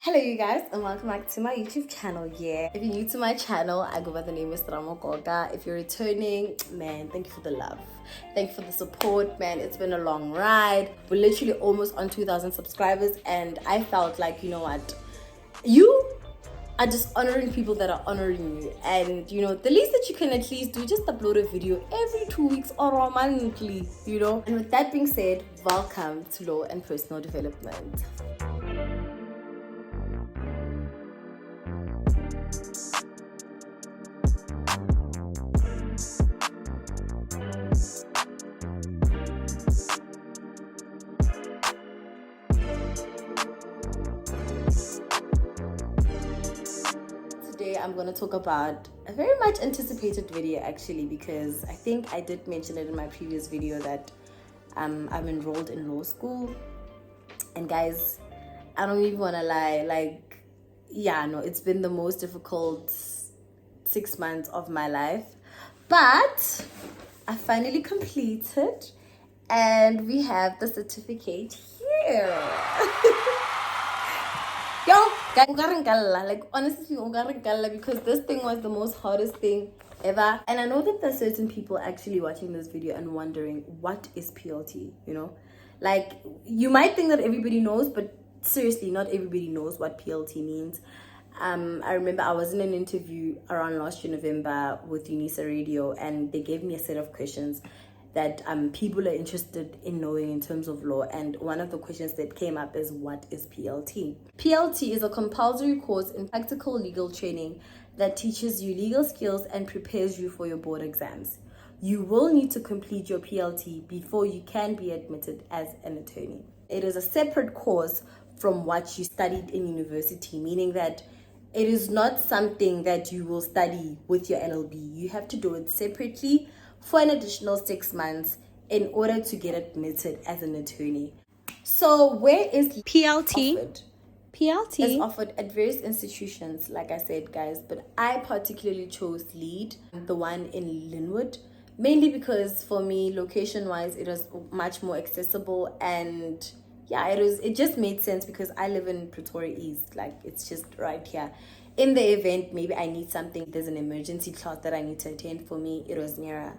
Hello you guys and welcome back to my YouTube channel. If you're new to my channel, I go by the name of Ramz. If you're returning, man, thank you for the love, thank you for the support, man. It's been a long ride. We're literally almost on 2,000 subscribers and I felt like, you know what, you are just honoring people that are honoring you, and you know, the least that you can at least do, just upload a video every 2 weeks or monthly, you know. And with that being said, welcome to Law and Personal Development. Today I'm going to talk about a very much anticipated video actually, because I think I did mention it in my previous video that I'm enrolled in law school. And guys, I don't even want to lie, like, yeah, no, it's been the most difficult 6 months of my life, but I finally completed and we have the certificate here. Yo, like honestly, because this thing was the most hardest thing ever. And I know that there's certain people actually watching this video and wondering, what is PLT, you know? Like, you might think that everybody knows, but seriously, not everybody knows what PLT means. I remember I was in an interview around last year November with Unisa radio, and they gave me a set of questions that people are interested in knowing in terms of law, and one of the questions that came up is, what is PLT? PLT is a compulsory course in practical legal training that teaches you legal skills and prepares you for your board exams. You will need to complete your PLT before you can be admitted as an attorney. It is a separate course from what you studied in university, meaning that it is not something that you will study with your LLB. You have to do it separately for an additional 6 months in order to get admitted as an attorney. So where is PLT offered? PLT is offered at various institutions, like I said, guys, but I particularly chose Lead, the one in Linwood, mainly because for me, location wise, it was much more accessible, and yeah, it just made sense because I live in Pretoria East, like it's just right here. In the event maybe I need something, there's an emergency class that I need to attend, for me it was nearer.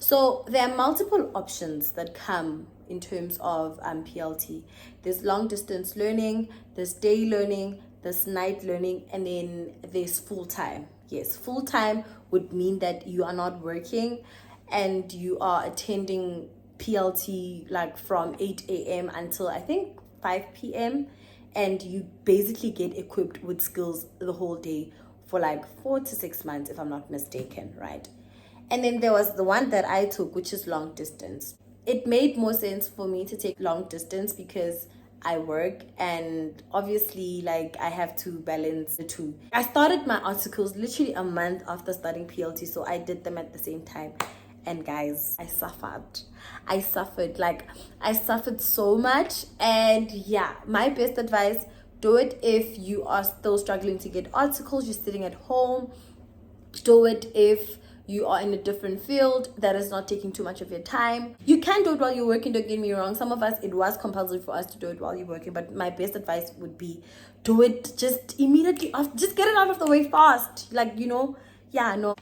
So there are multiple options that come in terms of PLT. There's long distance learning, there's day learning, there's night learning, and then there's full-time. Yes, full-time would mean that you are not working and you are attending PLT like from 8 a.m. until I think 5 p.m. and you basically get equipped with skills the whole day for like 4 to 6 months, if I'm not mistaken, right? And then there was the one that I took, which is long distance. It made more sense for me to take long distance because I work, and obviously like I have to balance the two. I started my articles literally a month after starting PLT, so I did them at the same time. And guys, I suffered so much. And yeah, my best advice, do it if you are still struggling to get articles, you're sitting at home. Do it if you are in a different field that is not taking too much of your time. You can do it while you're working, don't get me wrong. Some of us, it was compulsory for us to do it while you're working, but my best advice would be, do it just immediately after, just get it out of the way fast, like, you know. Yeah, no.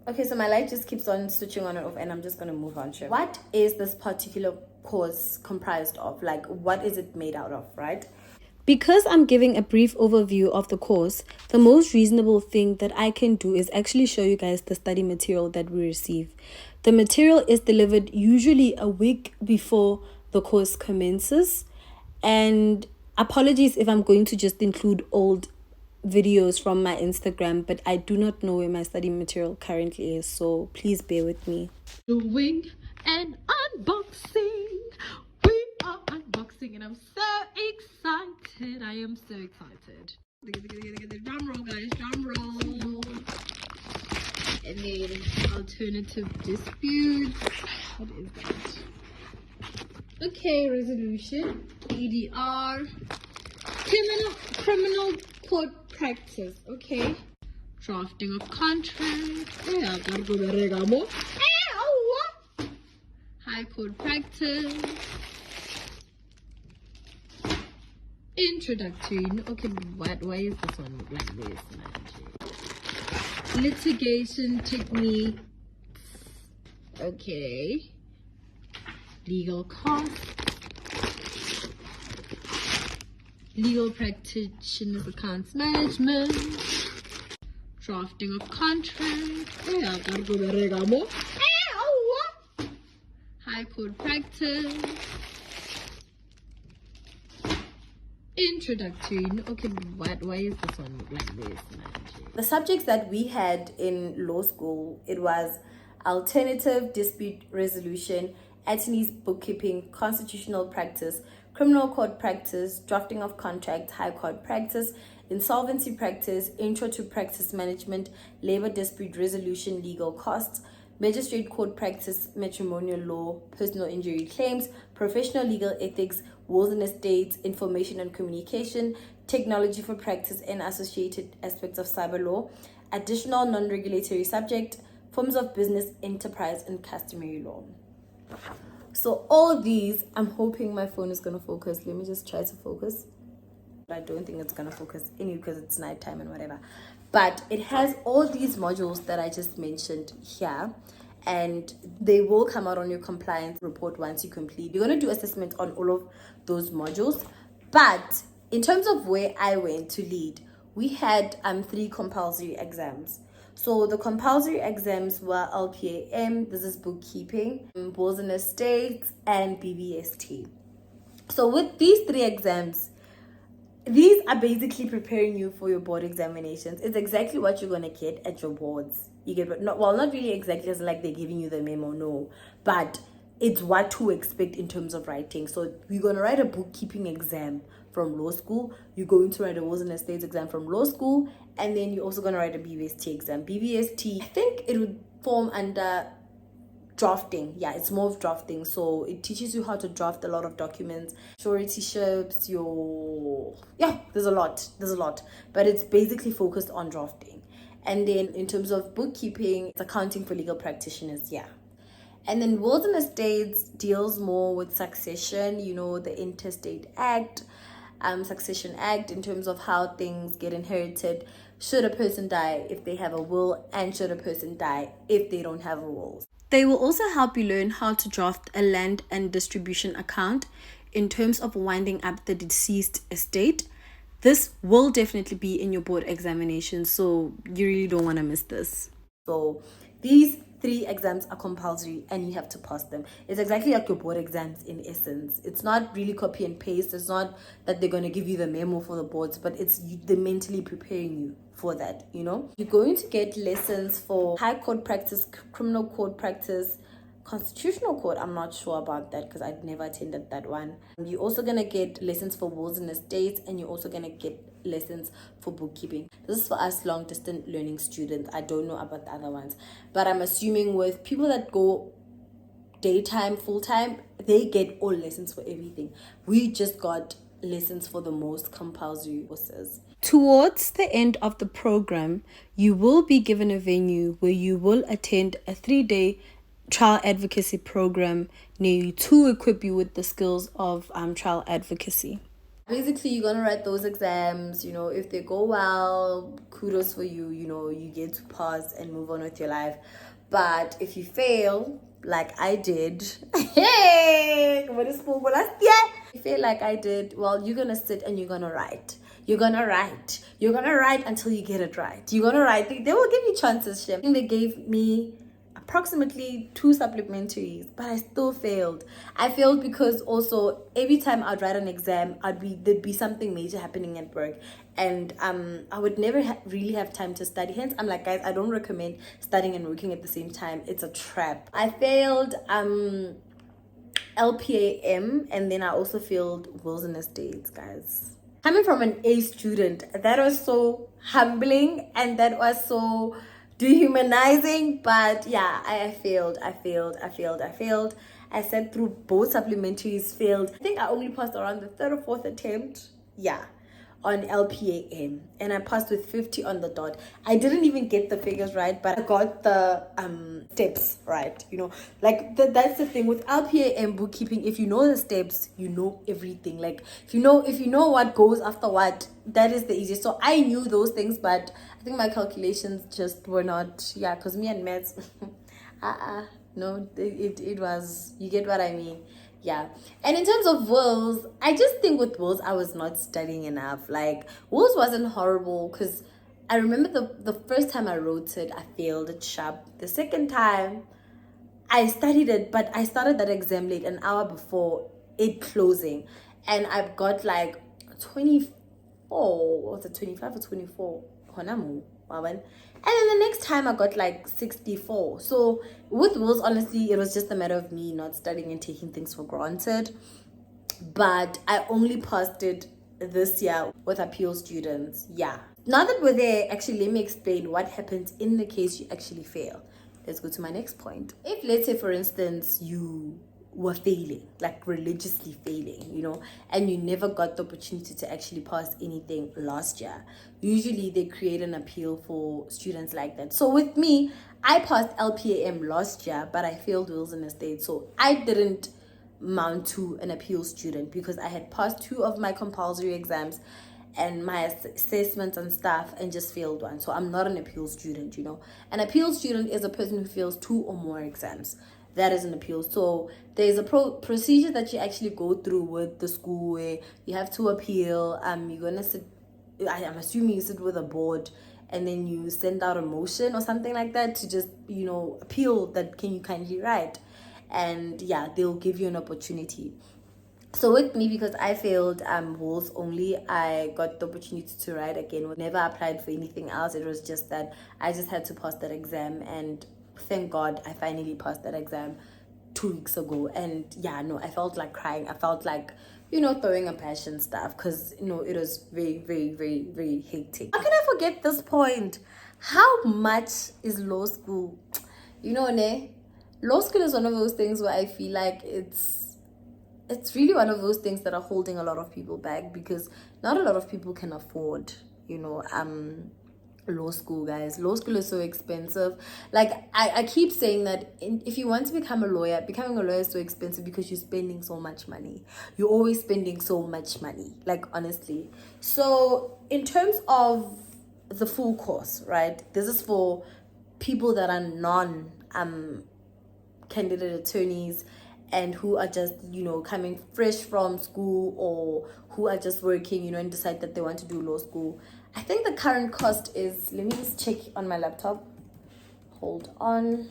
Okay, so my light just keeps on switching on and off, and I'm just going to move on. Sure. What is this particular course comprised of? Like, what is it made out of, right? Because I'm giving a brief overview of the course, the most reasonable thing that I can do is actually show you guys the study material that we receive. The material is delivered usually a week before the course commences. And apologies if I'm going to just include old videos from my Instagram, but I do not know where my study material currently is, so please bear with me. Doing an unboxing. We are unboxing and I'm so excited. I am so excited. Drum roll, guys, drum roll. And then alternative disputes. What is that? Okay, resolution, EDR, criminal court practice, okay. Drafting of contract. High court practice. Introductory. Okay, what? Why is this one like this? Litigation technique. Okay. Legal costs. Legal practitioners accounts management. Drafting of contract. High court practice. Introductory. Okay, what? Why is this one like this? The subjects that we had in law school, it was alternative dispute resolution, attorney's bookkeeping, constitutional practice, criminal court practice, drafting of contracts, high court practice, insolvency practice, intro to practice management, labor dispute resolution, legal costs, magistrate court practice, matrimonial law, personal injury claims, professional legal ethics, wills and estates, information and communication, technology for practice and associated aspects of cyber law, additional non-regulatory subject, forms of business, enterprise, and customary law. So all these, I'm hoping my phone is going to focus. Let me just try to focus. I don't think it's going to focus anyway because it's nighttime and whatever. But it has all these modules that I just mentioned here. And they will come out on your compliance report once you complete. You're going to do assessment on all of those modules. But in terms of where I went to lead, we had 3 compulsory exams. So the compulsory exams were LPAM, this is bookkeeping, wills and estates, and BBST. So with these 3 exams, these are basically preparing you for your board examinations. It's exactly what you're going to get at your boards. You get, not really exactly as like they're giving you the memo, no. But it's what to expect in terms of writing. So we're going to write a bookkeeping exam from law school. You're going to write a wills and estates exam from law school. And then you're also going to write a BBST exam. BBST, I think it would form under drafting. Yeah, it's more of drafting. So it teaches you how to draft a lot of documents, suretyships, there's a lot, but it's basically focused on drafting. And then in terms of bookkeeping, it's accounting for legal practitioners. Yeah. And then wills and estates deals more with succession, the Interstate Act, Succession Act, in terms of how things get inherited should a person die if they have a will, and should a person die if they don't have a will. They will also help you learn how to draft a land and distribution account in terms of winding up the deceased estate. This will definitely be in your board examination, so you really don't want to miss this. So these 3 exams are compulsory and you have to pass them. It's exactly like your board exams in essence. It's not really copy and paste. It's not that they're going to give you the memo for the boards, but they're mentally preparing you for that, You're going to get lessons for high court practice, criminal court practice, constitutional court. I'm not sure about that because I'd never attended that one. You're also going to get lessons for wills and estates, and you're also going to get lessons for bookkeeping. This is for us long distance learning students. I don't know about the other ones, but I'm assuming with people that go daytime, full-time, they get all lessons for everything. We just got lessons for the most compulsory courses. Towards the end of the program, you will be given a venue where you will attend a 3-day trial advocacy program near you to equip you with the skills of trial advocacy. Basically, you're going to write those exams, if they go well, kudos for you, you get to pass and move on with your life. But if you fail, like I did, hey, what is school last year? If you fail like I did, well, you're going to sit and you're going to write. You're going to write until you get it right. You're going to write. They will give you chances, Chef. I think they gave me approximately 2 supplementaries, but I still failed. I failed because also every time I'd write an exam, there'd be something major happening at work, and I would never really have time to study. Hence, I'm like, guys, I don't recommend studying and working at the same time. It's a trap. I failed LPAM, and then I also failed wills and estates, guys. Coming from an A student, that was so humbling and that was so dehumanizing, but yeah, I failed. I sat through both supplementaries, failed. I think I only passed around the 3rd or 4th attempt. Yeah, on LPAM, and I passed with 50 on the dot. I didn't even get the figures right, but I got the steps right. You know, like that's the thing with LPAM bookkeeping. If you know the steps, you know everything. Like if you know what goes after what, that is the easiest. So I knew those things, but I think my calculations just were not, yeah, because me and maths no, it was, you get what I mean. Yeah. And in terms of wills, I just think with wills I was not studying enough. Like wills wasn't horrible because I remember the first time I wrote it, I failed it sharp. The second time I studied it, but I started that exam late, an hour before it closing, and I've got like 24, was it 25 or 24? Honamu, wawan. And then the next time I got like 64. So with wills, honestly, it was just a matter of me not studying and taking things for granted. But I only passed it this year with appeal students. Yeah. Now that we're there, actually, let me explain what happens in the case you actually fail. Let's go to my next point. If, let's say, for instance, you were failing, like religiously failing, you know, and you never got the opportunity to actually pass anything last year, usually they create an appeal for students like that. So with me, I passed LPAM last year, but I failed wills and estates. So I didn't mount to an appeal student because I had passed 2 of my compulsory exams and my assessments and stuff and just failed one. So I'm not an appeal student, you know. An appeal student is a person who fails 2 or more exams. That is an appeal. So there's a procedure that you actually go through with the school where you have to appeal. You're gonna sit, I'm assuming you sit with a board, and then you send out a motion or something like that to just, you know, appeal that, can you kindly write? And yeah, they'll give you an opportunity. So with me, because I failed wills only, I got the opportunity to write again. Never applied for anything else. It was just that I just had to pass that exam, and thank God I finally passed that exam 2 weeks ago. And yeah, no, I felt like crying. I felt like, you know, throwing a passion stuff, because, you know, it was very, very, very, very hectic. How can I forget this point? How much is law school? You know, ne? Law school is one of those things where I feel like it's really one of those things that are holding a lot of people back, because not a lot of people can afford, you know, law school, guys. Law school is so expensive. Like I keep saying that if you want to become a lawyer, becoming a lawyer is so expensive because you're spending so much money. You're always spending so much money, like, honestly. So in terms of the full course, right, this is for people that are non candidate attorneys and who are just, you know, coming fresh from school, or who are just working, you know, and decide that they want to do law school. I think the current cost is, let me just check on my laptop. Hold on.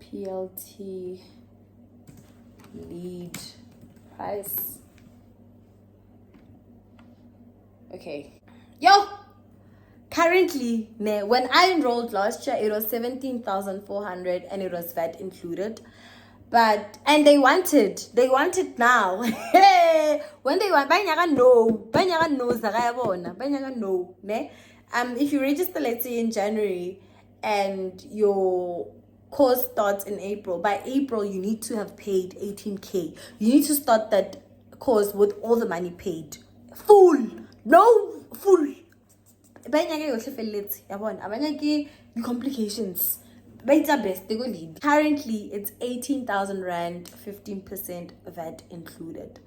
PLT lead price. Okay. Yo! Currently, when I enrolled last year, it was 17,400 and it was VAT included. But, and they want it now. When they want, no, ne? If you register, let's say in January, and your course starts in April, by April you need to have paid 18K. You need to start that course with all the money paid. Full. Complications. Currently it's 18,000 rand, 15% VAT included.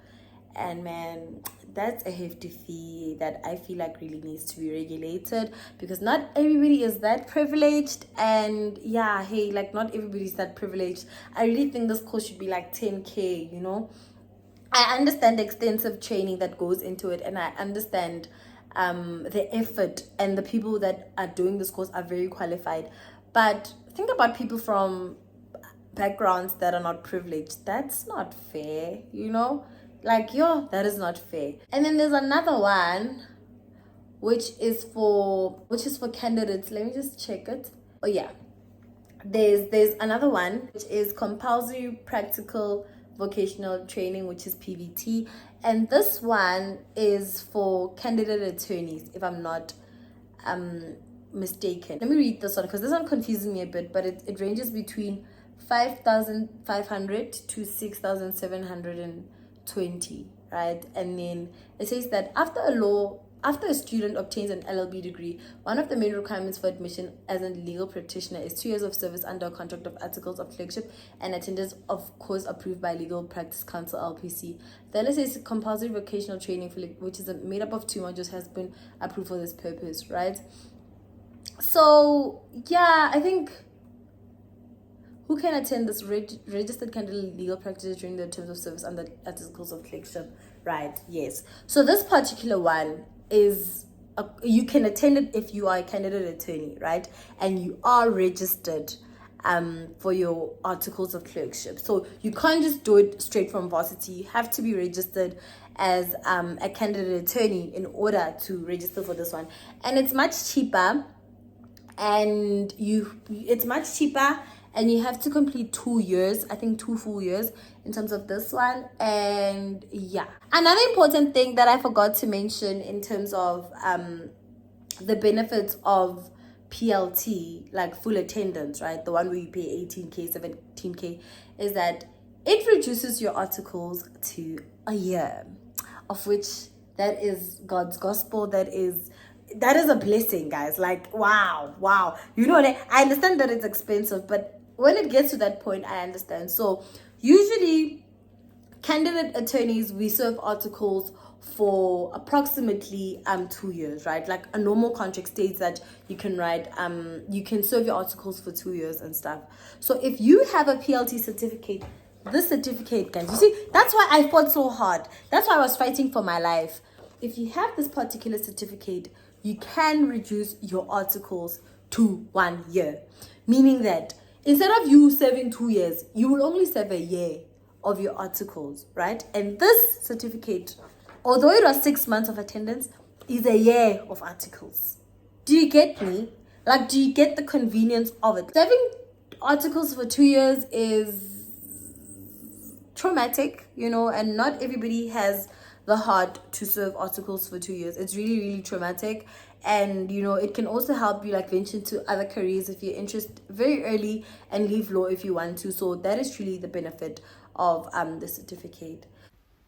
And man, that's a hefty fee that I feel like really needs to be regulated, because not everybody is that privileged. And yeah, hey, like, not everybody's that privileged. I really think this course should be like 10K, you know. I understand the extensive training that goes into it, and I understand the effort, and the people that are doing this course are very qualified. But think about people from backgrounds that are not privileged. That's not fair, you know. Like, yo, that is not fair. And then there's another one which is for candidates. Let me just check it. Oh yeah, there's another one which is compulsory practical vocational training, which is PVT, and this one is for candidate attorneys, if I'm not mistaken. Let me read this one, because this one confuses me a bit, but it ranges between 5,500 to 6,720 right? And then it says that after a student obtains an LLB degree, one of the main requirements for admission as a legal practitioner is 2 years of service under a contract of articles of clerkship and attendance of course approved by Legal Practice Council LPC. The LSA's compulsory vocational training, which is made up of 2 modules, has been approved for this purpose, right? So yeah, I think who can attend this registered candidate legal practice during the terms of service under articles of clerkship, right? Yes. So this particular one is you can attend it if you are a candidate attorney, right? And you are registered for your articles of clerkship. So you can't just do it straight from varsity. You have to be registered as a candidate attorney in order to register for this one. And it's much cheaper. And it's much cheaper, and you have to complete 2 years, I think 2 full years in terms of this one. And yeah, another important thing that I forgot to mention in terms of the benefits of PLT, like full attendance, right, the one where you pay 18k 17k, is that it reduces your articles to a year, of which that is God's gospel. That is a blessing, guys. Like, wow. You know, I understand that it's expensive, but when it gets to that point, I understand. So usually candidate attorneys, we serve articles for approximately 2 years, right? Like a normal contract states that you can write you can serve your articles for 2 years and stuff. So if you have a PLT certificate, this certificate, guys, you see, that's why I fought so hard. That's why I was fighting for my life. If you have this particular certificate, you can reduce your articles to 1 year, meaning that instead of you serving 2 years, you will only serve a year of your articles, right? And this certificate, although it was 6 months of attendance, is a year of articles. Do you get me? Like, do you get the convenience of it? Serving articles for 2 years is traumatic, you know, and not everybody has the heart to serve articles for 2 years. It's really, really traumatic. And you know, it can also help you like venture into other careers if you're interested very early, and leave law if you want to. So that is truly the benefit of the certificate.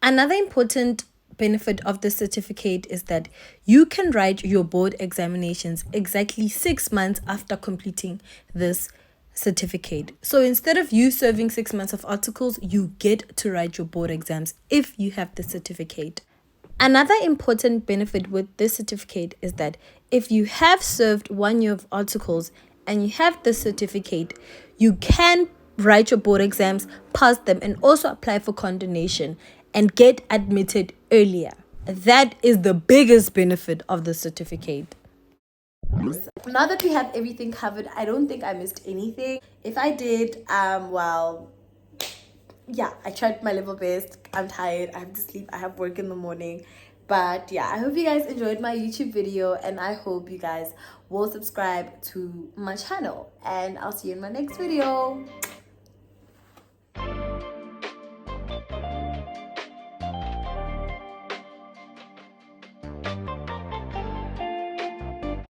Another important benefit of the certificate is that you can write your board examinations exactly 6 months after completing this certificate. So instead of you serving 6 months of articles, you get to write your board exams if you have the certificate. Another important benefit with this certificate is that if you have served 1 year of articles and you have the certificate, you can write your board exams, pass them, and also apply for condonation and get admitted earlier. That is the biggest benefit of the certificate. Now that we have everything covered, I don't think I missed anything. If I did, well, yeah, I tried my level best. I'm tired. I have to sleep. I have work in the morning. But yeah, I hope you guys enjoyed my YouTube video, and I hope you guys will subscribe to my channel, and I'll see you in my next video.